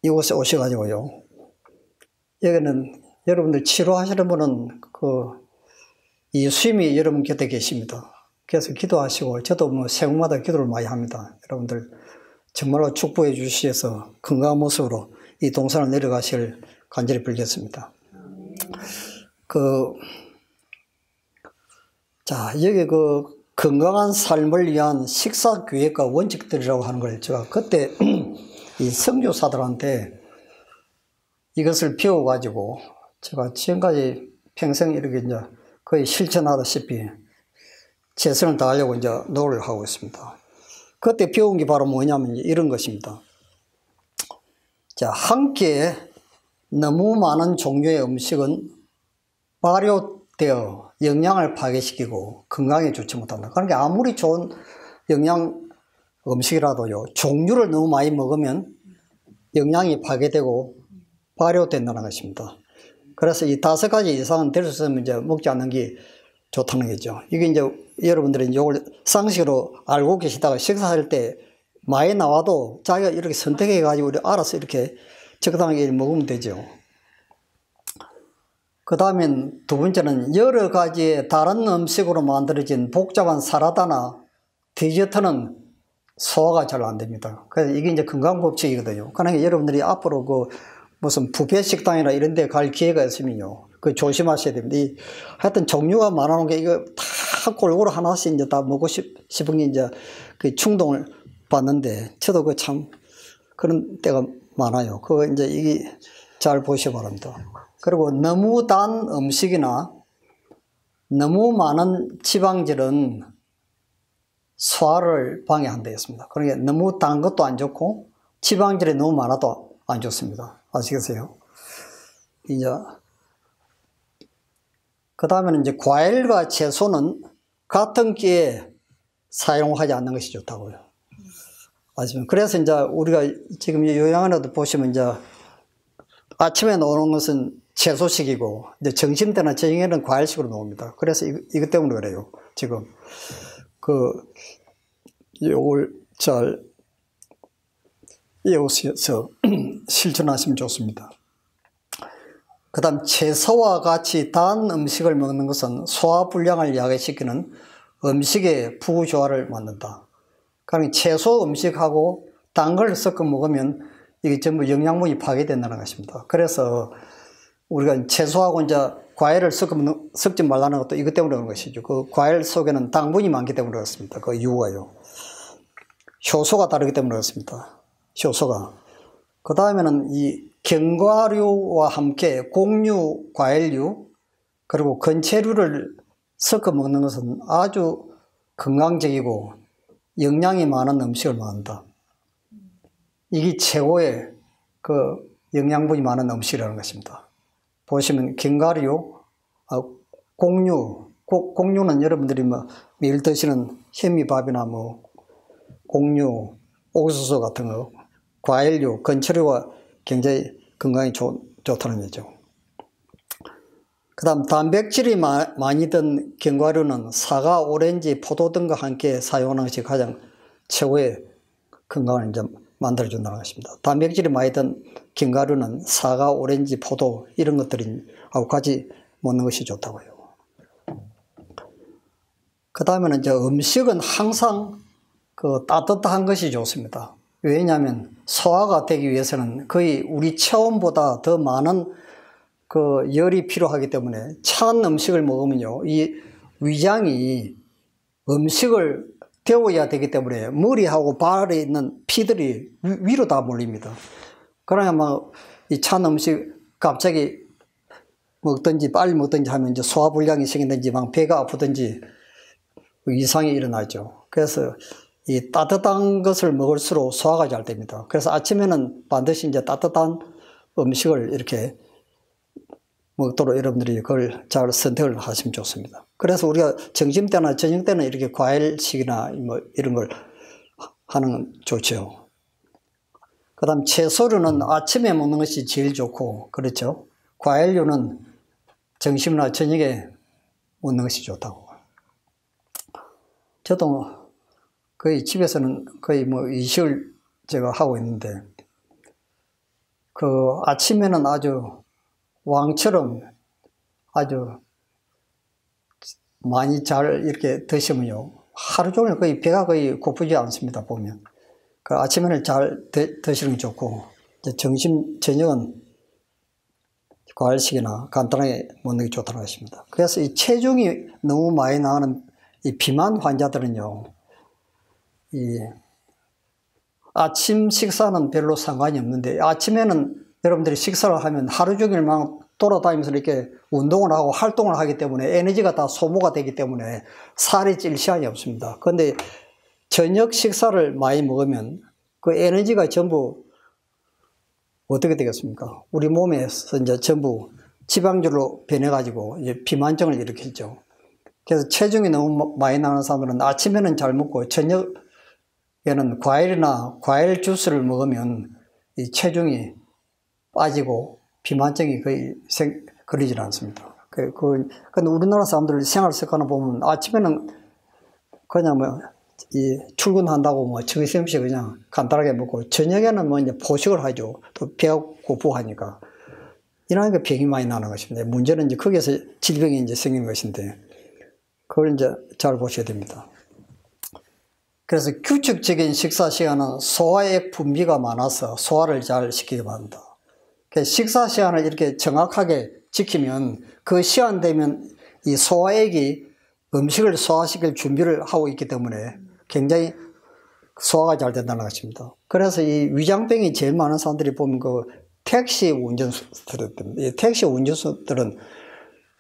이곳에 오셔가지고요. 여기는 여러분들 치료하시는 분은 이 수임이 여러분 곁에 계십니다. 그래서 기도하시고 저도 뭐 새벽마다 기도를 많이 합니다. 여러분들 정말로 축복해 주시어서 건강한 모습으로 이 동산을 내려가실 간절히 빌겠습니다. 자, 여기 건강한 삶을 위한 식사 계획과 원칙들이라고 하는 걸 제가 그때 이 선교사들한테 이것을 배워가지고 제가 지금까지 평생 이렇게 이제 거의 실천하다시피 최선을 다하려고 이제 노력을 하고 있습니다. 그때 배운 게 바로 뭐냐면 이런 것입니다. 자, 한 끼에 너무 많은 종류의 음식은 발효되어 영양을 파괴시키고 건강에 좋지 못한다. 그러니까 아무리 좋은 영양 음식이라도요, 종류를 너무 많이 먹으면 영양이 파괴되고 발효된다는 것입니다. 그래서 이 5가지 이상은 될 수 있으면 이제 먹지 않는 게 좋다는 거죠. 이게 이제 여러분들이 이걸 상식으로 알고 계시다가 식사할 때 많이 나와도 자기가 이렇게 선택해가지고 알아서 이렇게 적당하게 먹으면 되죠. 그 다음엔 두 번째는 여러 가지의 다른 음식으로 만들어진 복잡한 사라다나 디저트는 소화가 잘 안 됩니다. 그래서 이게 이제 건강법칙이거든요. 그러니까 여러분들이 앞으로 무슨 뷔페 식당이나 이런 데 갈 기회가 있으면요. 조심하셔야 됩니다. 하여튼 종류가 많아놓은 게 이거 다 골고루 하나씩 이제 다 먹고 싶은 게 이제 그 충동을 받는데 저도 참 그런 때가 많아요. 이제 이게 잘 보시기 바랍니다. 그리고 너무 단 음식이나 너무 많은 지방질은 소화를 방해한다 했습니다. 그러니까 너무 단 것도 안 좋고 지방질이 너무 많아도 안 좋습니다. 아시겠어요? 이제 그 다음에는 이제 과일과 채소는 같은 끼에 사용하지 않는 것이 좋다고요. 아시면 그래서 이제 우리가 지금 요양원에도 보시면 이제 아침에 나오는 것은 채소식이고 이제 점심 때나 저녁에는 과일식으로 나옵니다. 그래서 이것 때문에 그래요. 지금 요걸 잘 외우셔서 실천하시면 좋습니다. 그 다음 채소와 같이 단 음식을 먹는 것은 소화불량을 야기시키는 음식의 부조화를 만든다. 그러니까 채소 음식하고 단 걸 섞어 먹으면 이게 전부 영양분이 파괴된다는 것입니다. 그래서 우리가 채소하고 이제 과일을 섞지 말라는 것도 이것 때문에 그런 것이죠. 그 과일 속에는 당분이 많기 때문에 그렇습니다. 그 이유가요. 효소가 다르기 때문에 그렇습니다. 효소가. 그 다음에는 이 견과류와 함께 곡류, 과일류, 그리고 건채류를 섞어 먹는 것은 아주 건강적이고 영양이 많은 음식을 만든다. 이게 최고의 영양분이 많은 음식이라는 것입니다. 보시면 견과류, 곡류, 곡류는 여러분들이 매일 드시는 현미밥이나 곡류, 옥수수 같은 거, 과일류, 건철류가 굉장히 건강에 좋다는 거죠. 그다음 단백질이 많이 든 견과류는 사과, 오렌지, 포도 등과 함께 사용하는 것이 가장 최고의 건강을 이제 만들어준다는 것입니다. 단백질이 많이 든 견과류는 사과, 오렌지, 포도 이런 것들이 하고 같이 먹는 것이 좋다고요. 그 다음에는 이제 음식은 항상 그 따뜻한 것이 좋습니다. 왜냐하면 소화가 되기 위해서는 거의 우리 체온보다 더 많은 그 열이 필요하기 때문에 찬 음식을 먹으면요, 이 위장이 음식을 데워야 되기 때문에 머리하고 발에 있는 피들이 위로 다 몰립니다. 그러나 막 이 찬 음식 갑자기 먹든지 빨리 먹든지 하면 이제 소화불량이 생기든지 막 배가 아프든지 이상이 일어나죠. 그래서 이 따뜻한 것을 먹을수록 소화가 잘 됩니다. 그래서 아침에는 반드시 이제 따뜻한 음식을 이렇게 먹도록 여러분들이 그걸 잘 선택을 하시면 좋습니다. 그래서 우리가 점심때나 저녁때는 이렇게 과일식이나 뭐 이런 걸 하는 건 좋죠. 그 다음 채소류는 아침에 먹는 것이 제일 좋고, 그렇죠. 과일류는 점심이나 저녁에 먹는 것이 좋다고. 저도 거의 집에서는 거의 뭐 이식을 제가 하고 있는데, 그 아침에는 아주 왕처럼 아주 많이 잘 이렇게 드시면요, 하루 종일 거의 배가 거의 고프지 않습니다, 보면. 그 아침에는 잘 드시는 게 좋고, 점심, 저녁은 과일식이나 간단하게 먹는 게 좋다는 것입니다. 그래서 이 체중이 너무 많이 나가는 이 비만 환자들은요, 이 아침 식사는 별로 상관이 없는데, 아침에는 여러분들이 식사를 하면 하루 종일 막 돌아다니면서 이렇게 운동을 하고 활동을 하기 때문에 에너지가 다 소모가 되기 때문에 살이 찔 시간이 없습니다. 그런데 저녁 식사를 많이 먹으면 그 에너지가 전부 어떻게 되겠습니까? 우리 몸에서 이제 전부 지방질로 변해가지고 이제 비만증을 일으키죠. 그래서 체중이 너무 많이 나는 사람들은 아침에는 잘 먹고 저녁에는 과일이나 과일 주스를 먹으면 이 체중이 빠지고 비만증이 거의 걸리질 않습니다. 근데 우리나라 사람들 생활 습관을 보면 아침에는 그냥 뭐 출근한다고 뭐 정신없이 그냥 간단하게 먹고 저녁에는 뭐 이제 포식을 하죠. 또 배가 고프하니까. 이러니까 병이 많이 나는 것입니다. 문제는 이제 거기에서 질병이 이제 생기는 것인데, 그걸 이제 잘 보셔야 됩니다. 그래서 규칙적인 식사 시간은 소화액 분비가 많아서 소화를 잘 시키게 합니다. 식사 시간을 이렇게 정확하게 지키면 그 시간 되면 이 소화액이 음식을 소화시킬 준비를 하고 있기 때문에 굉장히 소화가 잘 된다는 것입니다. 그래서 이 위장병이 제일 많은 사람들이 보면 그 택시 운전수들은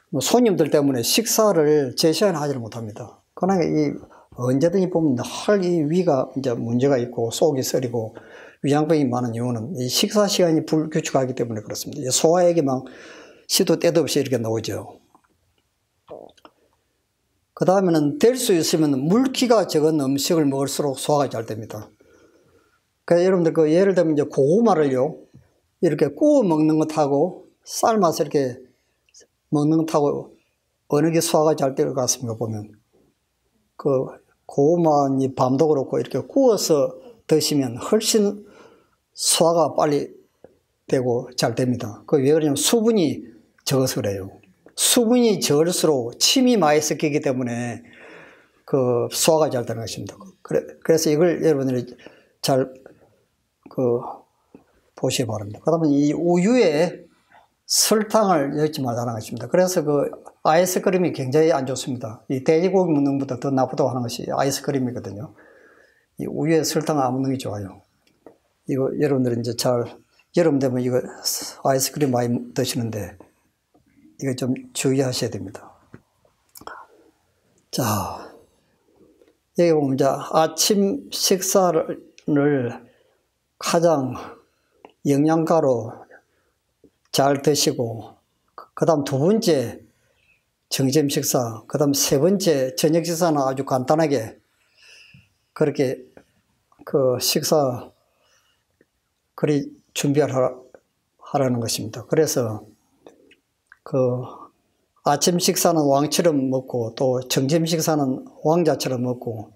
뭐 손님들 때문에 식사를 제 시간에 하지를 못합니다. 그러니까 이 언제든지 보면 이 위가 이제 문제가 있고 속이 쓰리고 위장병이 많은 이유는 이 식사 시간이 불규칙하기 때문에 그렇습니다. 소화액이 막 시도 때도 없이 이렇게 나오죠. 그 다음에는 될 수 있으면 물기가 적은 음식을 먹을수록 소화가 잘 됩니다. 그래서 여러분들 예를 들면 이제 고구마를요, 이렇게 구워 먹는 것하고 삶아서 이렇게 먹는 것하고 어느 게 소화가 잘 될 것 같습니까, 보면. 그 고구마 밤도 그렇고 이렇게 구워서 드시면 훨씬 소화가 빨리 되고 잘 됩니다. 왜 그러냐면 수분이 적어서 그래요. 수분이 적을수록 침이 많이 섞이기 때문에 그 소화가 잘 되는 것입니다. 그래서 이걸 여러분들이 잘 보시기 바랍니다. 그 다음에 이 우유에 설탕을 넣지 말라는 것입니다. 그래서 그 아이스크림이 굉장히 안 좋습니다. 이 돼지고기 먹는 것보다 더 나쁘다고 하는 것이 아이스크림이거든요. 이 우유에 설탕을 안 먹는 게 좋아요. 이거 여러분들은 이제 여름 되면 이거 아이스크림 많이 드시는데 이거 좀 주의하셔야 됩니다. 자, 여기 보면 이제 아침 식사를 가장 영양가로 잘 드시고, 그 다음 두 번째 점심 식사, 그 다음 세 번째 저녁 식사는 아주 간단하게 그렇게 그 식사 준비하라는 것입니다. 그래서 아침 식사는 왕처럼 먹고 또 점심 식사는 왕자처럼 먹고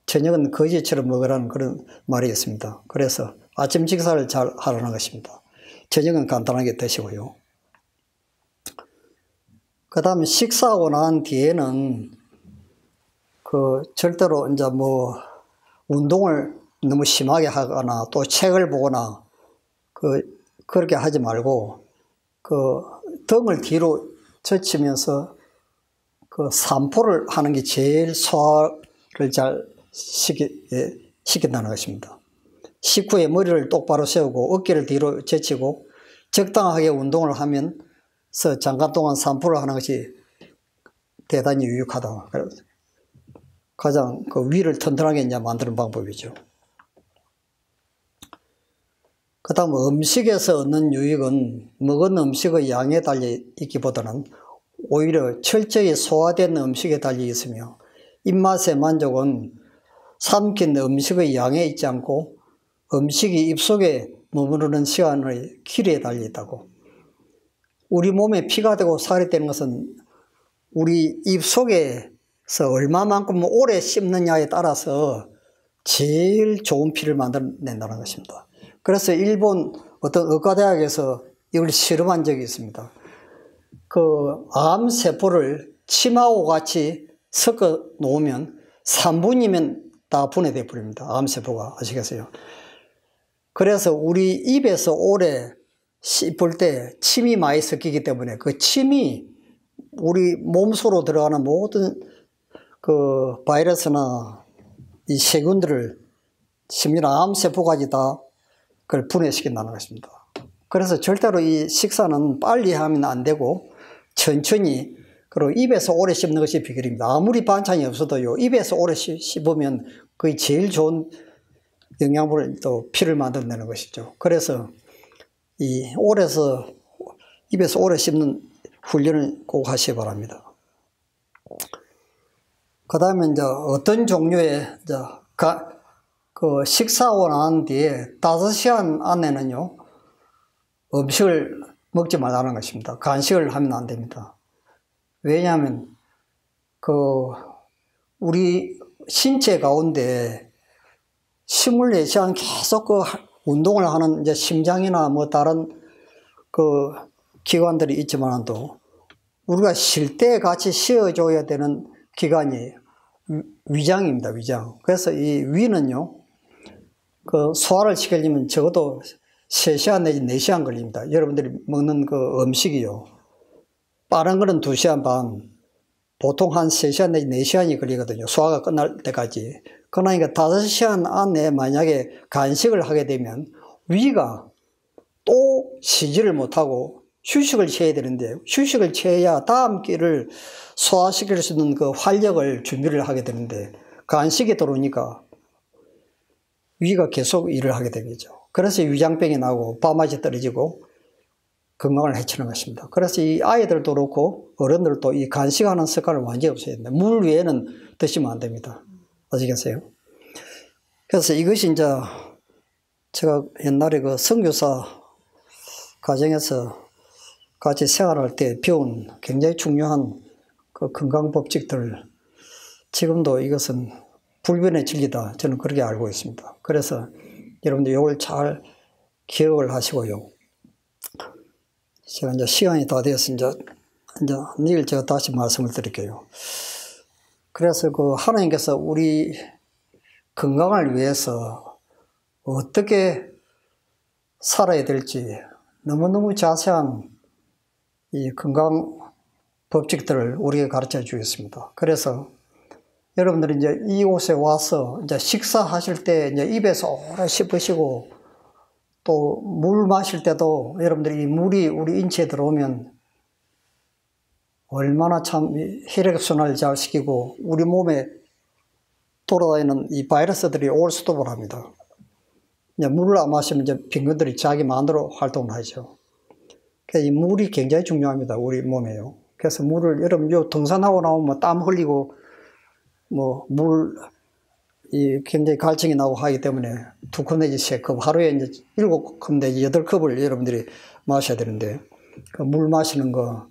저녁은 거지처럼 먹으라는 그런 말이 있습니다. 그래서 아침 식사를 잘 하라는 것입니다. 저녁은 간단하게 드시고요. 그 다음에 식사하고 난 뒤에는 절대로 이제 운동을 너무 심하게 하거나 또 책을 보거나 그렇게 하지 말고 등을 뒤로 젖히면서 산포를 하는 게 제일 소화를 잘 시킨다는 것입니다. 식후에 머리를 똑바로 세우고 어깨를 뒤로 젖히고 적당하게 운동을 하면서 잠깐 동안 산포를 하는 것이 대단히 유익하다. 가장 위를 튼튼하게 이제 만드는 방법이죠. 그 다음 음식에서 얻는 유익은 먹은 음식의 양에 달려 있기보다는 오히려 철저히 소화된 음식에 달려 있으며 입맛의 만족은 삼킨 음식의 양에 있지 않고 음식이 입속에 머무르는 시간의 길이에 달려 있다고. 우리 몸에 피가 되고 살이 되는 것은 우리 입속에서 얼마만큼 오래 씹느냐에 따라서 제일 좋은 피를 만들어낸다는 것입니다. 그래서 일본 어떤 의과대학에서 이걸 실험한 적이 있습니다. 암세포를 침하고 같이 섞어 놓으면 3분이면 다 분해돼 버립니다. 암세포가. 아시겠어요? 그래서 우리 입에서 오래 씹을 때 침이 많이 섞이기 때문에 그 침이 우리 몸속으로 들어가는 모든 바이러스나 이 세균들을 심지어 암세포까지 다 그걸 분해시킨다는 것입니다. 그래서 절대로 이 식사는 빨리 하면 안 되고 천천히 그리고 입에서 오래 씹는 것이 비결입니다. 아무리 반찬이 없어도요, 입에서 오래 씹으면 그게 제일 좋은 영양분을 또 피를 만들어내는 것이죠. 그래서 입에서 오래 씹는 훈련을 꼭 하시기 바랍니다. 그 다음에 이제 어떤 종류의 식사하고 난 뒤에 5시간 안에는요, 음식을 먹지 말라는 것입니다. 간식을 하면 안 됩니다. 왜냐하면, 우리 신체 가운데 24시간 계속 운동을 하는 이제 심장이나 다른 기관들이 있지만도 우리가 쉴 때 같이 쉬어줘야 되는 기관이 위장입니다, 위장. 그래서 이 위는요, 소화를 시키려면 적어도 3시간 내지 4시간 걸립니다. 여러분들이 먹는 음식이요. 빠른 거는 2시간 반, 보통 한 3시간 내지 4시간이 걸리거든요. 소화가 끝날 때까지. 그러니까 5시간 안에 만약에 간식을 하게 되면 위가 또 쉬지를 못하고 휴식을 취해야 되는데, 휴식을 취해야 다음 끼를 소화시킬 수 있는 활력을 준비를 하게 되는데, 간식이 들어오니까 위가 계속 일을 하게 되겠죠. 그래서 위장병이 나고 밥맛이 떨어지고 건강을 해치는 것입니다. 그래서 이 아이들도 그렇고 어른들도 이 간식하는 습관을 완전히 없애야 됩니다. 물 외에는 드시면 안 됩니다. 아시겠어요? 그래서 이것이 이제 제가 옛날에 선교사 가정에서 같이 생활할 때 배운 굉장히 중요한 건강법칙들, 지금도 이것은 불변의 진리다. 저는 그렇게 알고 있습니다. 그래서 여러분들 이걸 잘 기억을 하시고요. 제가 이제 시간이 다 되어서 이제 내일 제가 다시 말씀을 드릴게요. 그래서 하나님께서 우리 건강을 위해서 어떻게 살아야 될지 너무너무 자세한 이 건강 법칙들을 우리에게 가르쳐 주겠습니다. 그래서 여러분들이 이제 이곳에 와서 이제 식사하실 때 이제 입에서 오래 씹으시고 또 물 마실 때도 여러분들이 이 물이 우리 인체에 들어오면 얼마나 참 혈액순환을 잘 시키고 우리 몸에 돌아다니는 이 바이러스들이 올 스톱을 합니다. 이제 물을 안 마시면 이제 병균들이 자기 마음대로 활동을 하죠. 그래서 이 물이 굉장히 중요합니다. 우리 몸에요. 그래서 물을 여러분 등산하고 나오면 땀 흘리고 굉장히 갈증이 나고 하기 때문에 2컵 내지 3컵, 하루에 이제 7컵 내지 8컵을 여러분들이 마셔야 되는데, 물 마시는 거,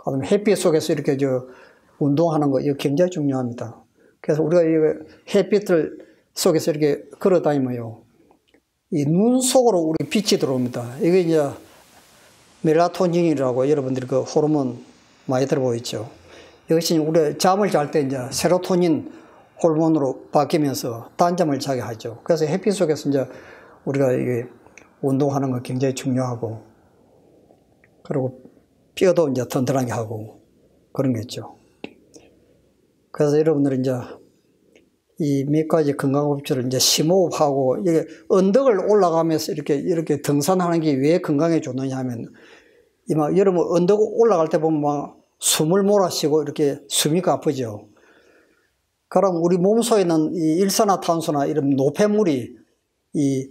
그다음에 햇빛 속에서 이렇게 운동하는 거, 이거 굉장히 중요합니다. 그래서 우리가 이 햇빛을 속에서 이렇게 걸어 다니면요, 이 눈 속으로 우리 빛이 들어옵니다. 이게 이제 멜라토닌이라고 여러분들이 그 호르몬 많이 들어보셨죠. 이것이 우리 잠을 잘 때 이제 세로토닌 호르몬으로 바뀌면서 단잠을 자게 하죠. 그래서 햇빛 속에서 이제 우리가 이게 운동하는 거 굉장히 중요하고, 그리고 뼈도 이제 튼튼하게 하고 그런 게 있죠. 그래서 여러분들은 이제 이 몇 가지 건강법칙을 이제 심호흡하고, 이게 언덕을 올라가면서 이렇게 등산하는 게 왜 건강에 좋느냐 하면, 여러분 언덕 올라갈 때 보면 막 숨을 몰아쉬고 이렇게 숨이 가쁘죠. 그럼 우리 몸속에는 이 일산화탄소나 이런 노폐물이 이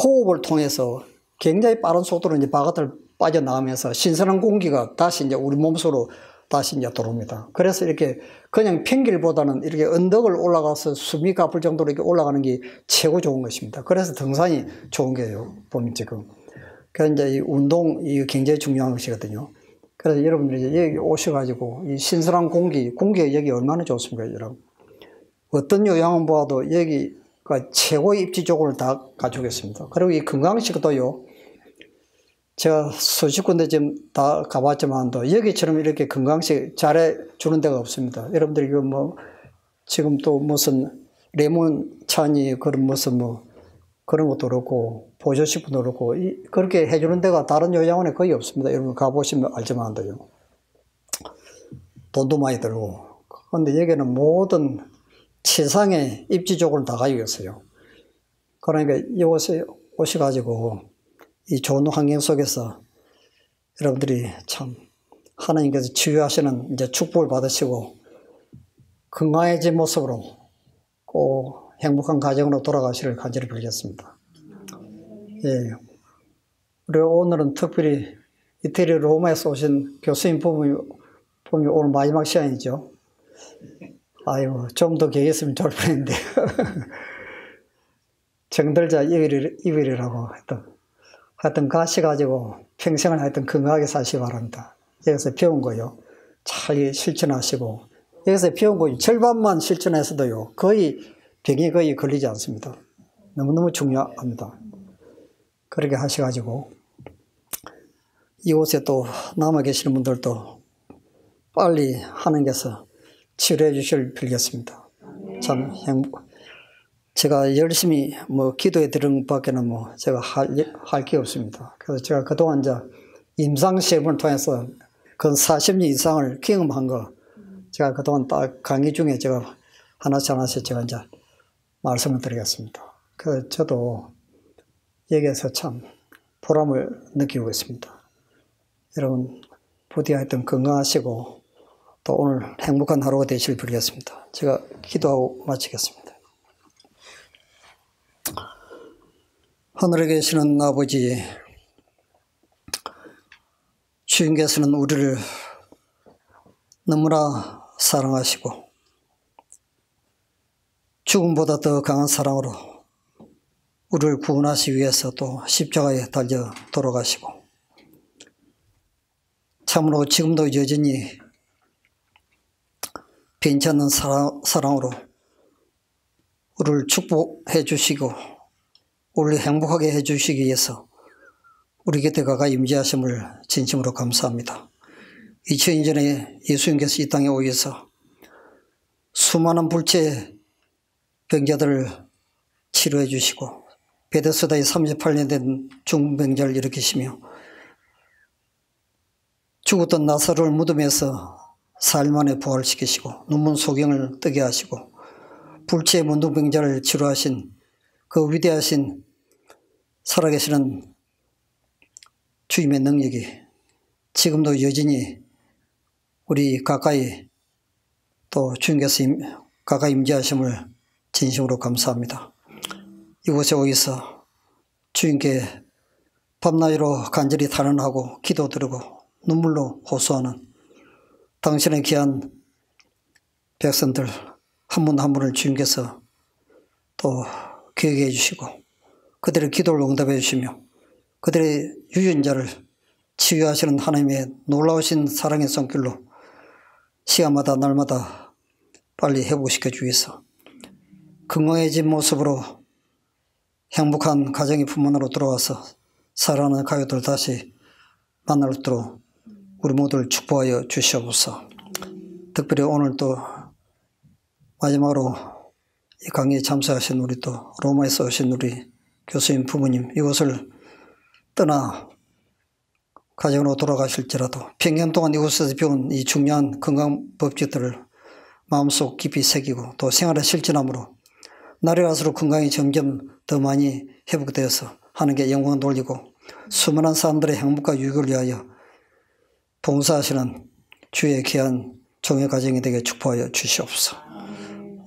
호흡을 통해서 굉장히 빠른 속도로 이제 바깥을 빠져나가면서 신선한 공기가 다시 이제 우리 몸속으로 다시 이제 들어옵니다. 그래서 이렇게 그냥 평길보다는 이렇게 언덕을 올라가서 숨이 가쁠 정도로 이렇게 올라가는 게 최고 좋은 것입니다. 그래서 등산이 좋은 게요, 보면 지금. 그래서 이제 이 운동, 이게 굉장히 중요한 것이거든요. 그래서 여러분들이 이제 여기 오셔가지고 이 신선한 공기가 여기 얼마나 좋습니까, 여러분. 어떤 요양원 보아도 여기가 최고의 입지 조건을 다 갖추고 있습니다. 그리고 이 건강식도요, 제가 수십 군데 지금 다 가봤지만도 여기처럼 이렇게 건강식 잘해주는 데가 없습니다. 여러분들이 이거 뭐, 지금 또 무슨 레몬차니 그런 무슨 뭐, 그런 것도 그렇고, 보조식품도 그렇고, 그렇게 해주는 데가 다른 요양원에 거의 없습니다. 여러분 가보시면 알지만도요. 돈도 많이 들고. 그런데 여기는 모든 최상의 입지 조건을 다 가지고 있어요. 그러니까 이곳에 오셔가지고 이 좋은 환경 속에서 여러분들이 참 하나님께서 치유하시는 이제 축복을 받으시고 건강해진 모습으로 꼭 행복한 가정으로 돌아가시를 간절히 빌겠습니다. 예. 그리고 오늘은 특별히 이태리 로마에서 오신 교수님 부모님 오늘 마지막 시간이죠. 아유, 좀 더 계셨으면 좋을 뻔했는데. 정들자 이별이라고 하여튼 가셔가지고 평생을 하여튼 건강하게 사시기 바랍니다. 여기서 배운 거요, 잘 실천하시고, 여기서 배운 거 절반만 실천해서도요, 병이 거의 걸리지 않습니다. 너무너무 중요합니다. 그렇게 하셔가지고, 이곳에 또 남아 계시는 분들도 빨리 하나님께서 치료해 주시길 빌겠습니다. 참 제가 열심히 뭐 기도해 드린 밖에는 뭐 제가 할 게 없습니다. 그래서 제가 그동안 이제 임상시험을 통해서 그 40년 이상을 경험한 거, 제가 그동안 딱 강의 중에 제가 하나씩 제가 이제 말씀을 드리겠습니다. 그래서 저도 여기에서 참 보람을 느끼고 있습니다. 여러분 부디 하여튼 건강하시고 또 오늘 행복한 하루가 되시길 빌겠습니다. 제가 기도하고 마치겠습니다. 하늘에 계시는 아버지, 주님께서는 우리를 너무나 사랑하시고 죽음보다 더 강한 사랑으로 우리를 구원하시기 위해서 또 십자가에 달려 돌아가시고, 참으로 지금도 여전히 변치 않는 사랑으로 우리를 축복해 주시고 우리를 행복하게 해 주시기 위해서 우리 곁에 가까이 임재하심을 진심으로 감사합니다. 2000년 전에 예수님께서 이 땅에 오셔서 수많은 불체 병자들을 치료해 주시고 베데스다에 38년 된 중병자를 일으키시며 죽었던 나사로를 무덤에서 4일 만에 부활시키시고 눈먼 소경을 뜨게 하시고 불치의 문둥병자를 치료하신 그 위대하신 살아계시는 주님의 능력이 지금도 여전히 우리 가까이 또 주님께서 가까이 임재하심을 진심으로 감사합니다. 이곳에 오셔서 주님께 밤낮으로 간절히 탄원하고 기도드리고 눈물로 호소하는 당신의 귀한 백성들 한 분 한 분을 주님께서 또 기억해 주시고 그들의 기도를 응답해 주시며 그들의 유전자를 치유하시는 하나님의 놀라우신 사랑의 손길로 시간마다 날마다 빨리 회복시켜 주셔서 건강해진 모습으로 행복한 가정의 부모로 돌아와서 사랑하는 가족들 다시 만날 수 있도록 우리 모두를 축복하여 주시옵소서. 특별히 오늘 또 마지막으로 이 강의에 참석하신 우리 또 로마에서 오신 우리 교수님 부모님, 이곳을 떠나 가정으로 돌아가실지라도 평년 동안 이곳에서 배운 이 중요한 건강 법칙들을 마음속 깊이 새기고 또 생활에 실천함으로 날이 갈수록 건강이 점점 더 많이 회복되어서 하나님께 영광을 돌리고 수많은 사람들의 행복과 유익을 위하여 봉사하시는 주의 귀한 종의 가정이 되게 축복하여 주시옵소서.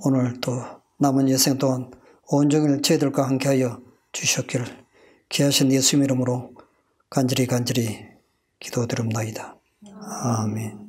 오늘 또 남은 여생 동안 온종일 저희들과 함께하여 주셨기를 귀하신 예수님 이름으로 간절히 기도드립니다. 아멘.